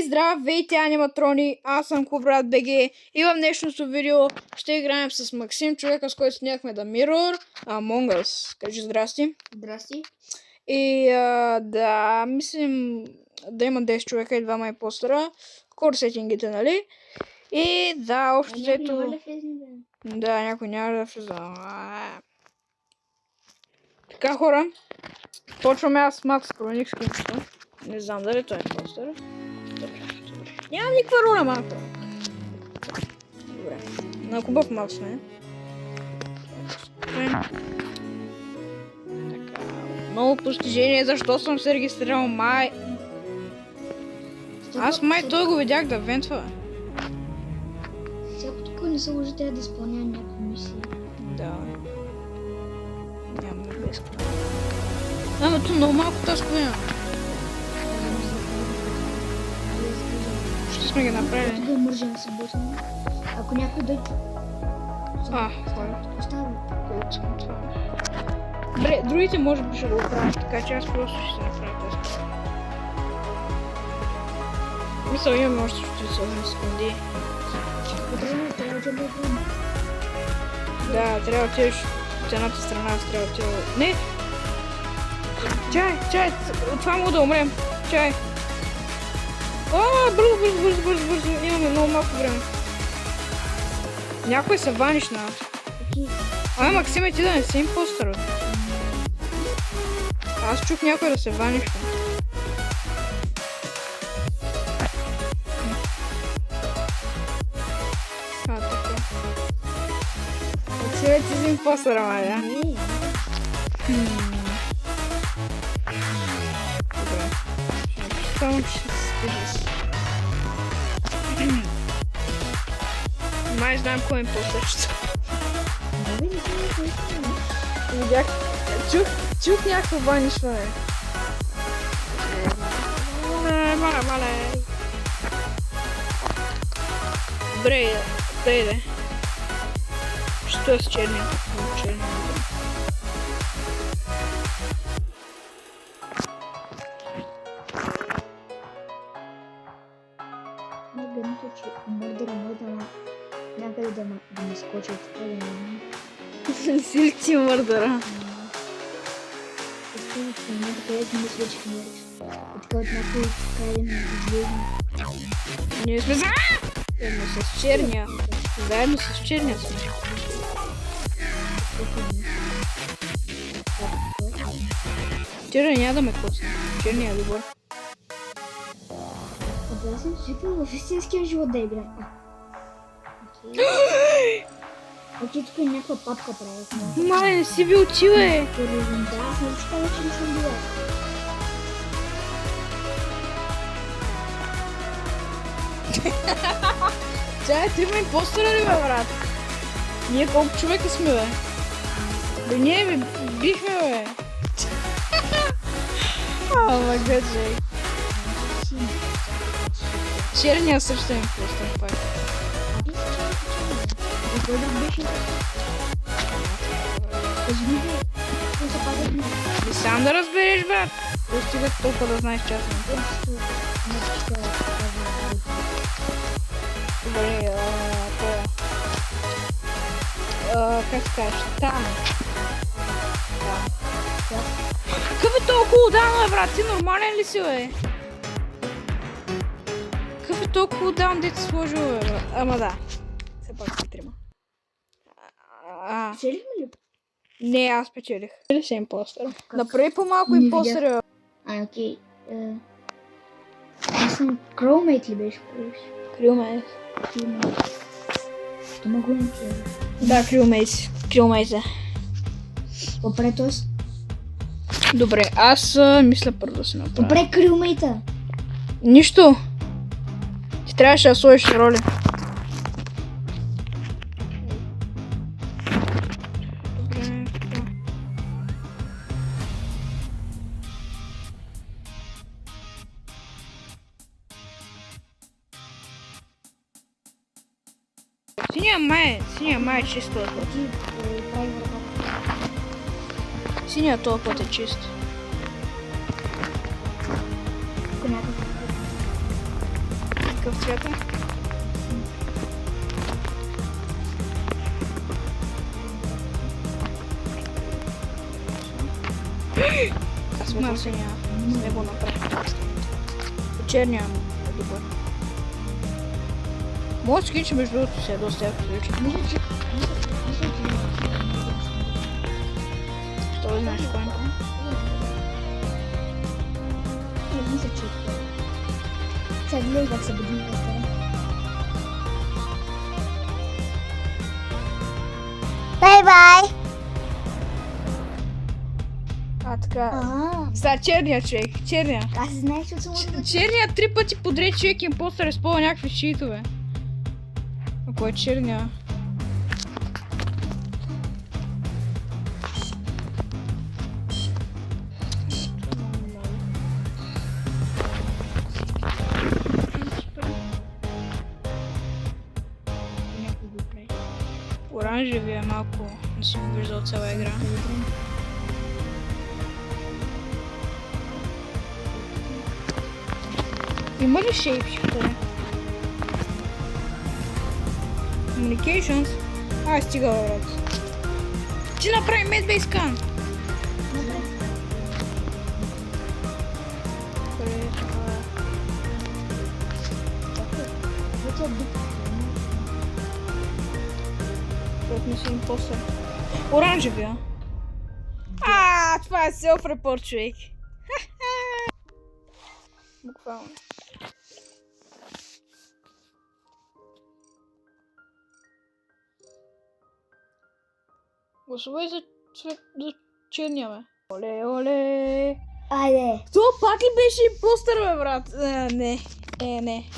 Здравейте, аниматрони! Аз съм Кубрат БГ и в днешното видео ще играем с Максим, човека с който сняхме The Mirror, Among Us. Кажи здрасти. Здрасти. И да, мислим да има 10 човека и 2 импостера. Кор сетингите, нали? И да, общо взето... Да, някой няма да влезе. Така, хора, почваме аз с Макс Кроник скринчето. Не знам дали той е импостер. Няма никаква роля, малко. Добре. На хубав Макс сме. Така. Много постижение, защо съм се регистрирал май. Аз май той го видях да вентва. Всяко тук не се лъжи, трябва да изпълнявам някакви мисии. Да. Няма да искам. Ама то много малко таскове има. Ще сме ги направили. Тук е мържен да се бутаме. Ако някой дойде... Хора. Остава. Добре, другите може би ще го оправят, така че аз просто ще се направя тест. Мисля, имаме още 48 секунди. Трябва да бъде време. Да, трябва да отидеш от едната страна, аз трябва да отида... Не! Чай! От това мога да умрем. Чай! Бързо! Имаме много малко време. Някой се ваниш на нас. Максиме, ти да не си импостър. Аз чух някой да се ваниш. Така. Максиме, ти си импостър, ама да? Добре. Само ще се спижи. Май знаем кой е импостър. Видях, чух някакво ванишване. Мале. Добре, да. Що е с черния? Гледното, че мърдъра някъде да ме скочи от това да не... Си ли ти мърдъра? В момента, където не свечи хмериш. И така от някой край на изгледни. Ние сме заедно с черния. Заедно с черния сме. Черния няма да ме косне. Черния е добър. Аз съм свикнал в истинския живот да играя. Окей, тук е някаква папка прави. Мале, не си бил ти, бе! Да, аз не чета вече не съм била. Чай, ти има импостъра ли, бе, брат? Ние колко човека сме, бе? Бе, ние бихме, бе! Ама, гаджей. Черния също е импостър, пак. Кой да беше? И сам да разбереш, брат. Достига толкова да знаеш част на това. Добре, как се кажеш? Там. Какъв е толкова удаун, брат? Ти нормален ли си, бе? Какъв е толкова удаун, де ти сложил, бе? Ама да. Все пак си трима. Печелихме ли? Не, аз печелих. Или си импостър? Направи по-малко импостър. Окей. Аз съм Crewmate ли беше? Crewmate. Това го не чуя. Да, Crewmate. Добре, т.е. Добре, аз мисля първо да се направя. Добре, Crewmate-а. Нищо. Ти трябваше да сложиш роли. Синия май е чисто. Синия толкова е чист. какъв цвят е? Аз светъл синя. С него направих. Черния е добър. Моят скинч между другото си е доста яко звучи. Що да знаеш кой е? Мисля, че сега гледай как се будим в стара. Бай-бай! А, така. Сега черния човек, черния. Аз знаех, че съм Черния 3 пъти подред човек импостър е спъл някакви шитове. А кой е черния? Оранжевия е малко не съм виждал цяла игра. Има ли шейпшифтър? Communications? Ай, стига, брат. Ти направи медбей скан. Как не си импостър? Оранжевия. Това е селф-репорт, човек. Буквално. Гласувай за черния, бе. Оле, оле. Айде! То пак ли беше импостър, бе, брат? Не. Не.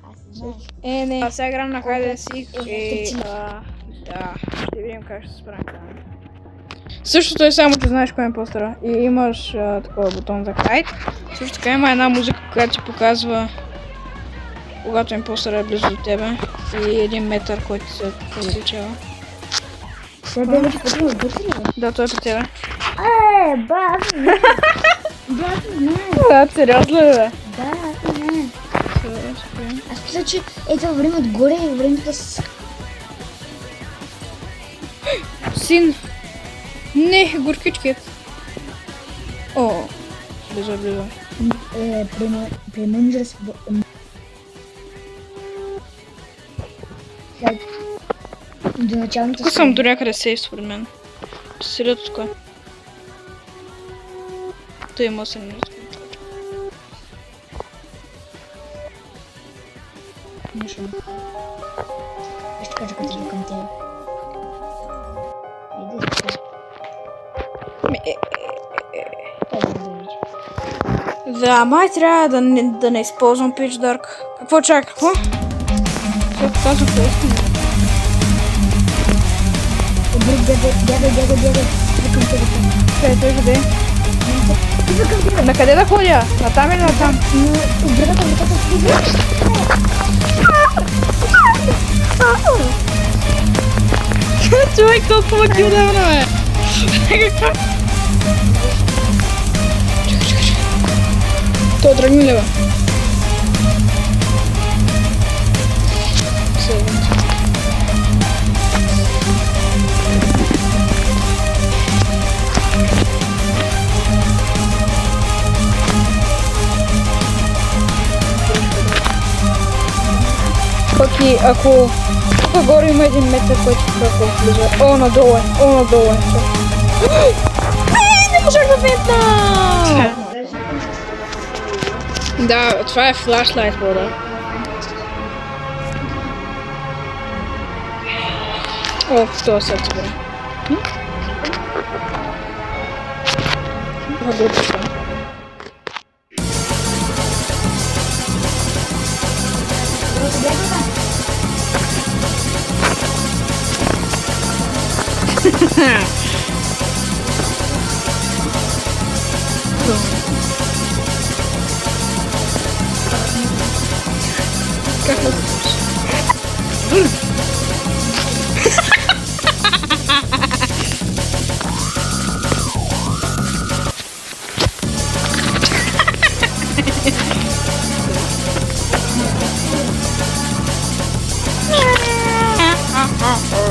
Аз знаех. Не. Сега играм на Hide and Seek. Да, ще видим как ще се справим. Същото е само, че знаеш кой е импостъра. И имаш такова бутон за хайд. Също така има една музика, която ти показва когато импостъра е близо до тебе. И един метър, който се увеличава. Той бе вече пътува бързи ли, бе? Да, той е при тебе. Ба, аз не знам. Да, сериозно ли, бе? Да, аз не знам. Аз мисля, че това време отгоре е времето с... Син! Не, горкичкият. О, близо, близо. Пременджерс... До началната... Тук съм до някъде сейф, според мен. Селят от кой? Той има 8 минути. Нещо. Ще кажа като идва към тебе. Айде, ще. Той да го види. Да, май трябва да не използвам Pitch Dark. Какво чака? Какво? Какво показва какво искам? Бягай. Към тебе. Къде той къде? Идва към тебе. На къде да ходя? Натам или натам? От другата вратата Човек, толкова кил да бе! Чакай. То тръгни ли, бе? Пък и ако тук горе има един метър, който какво влиза. О, надолу е. Не можах да метна! Да, това е флашлайт, бро. О, това сърце, бро. Това е глупостта. Как да Ха-ха.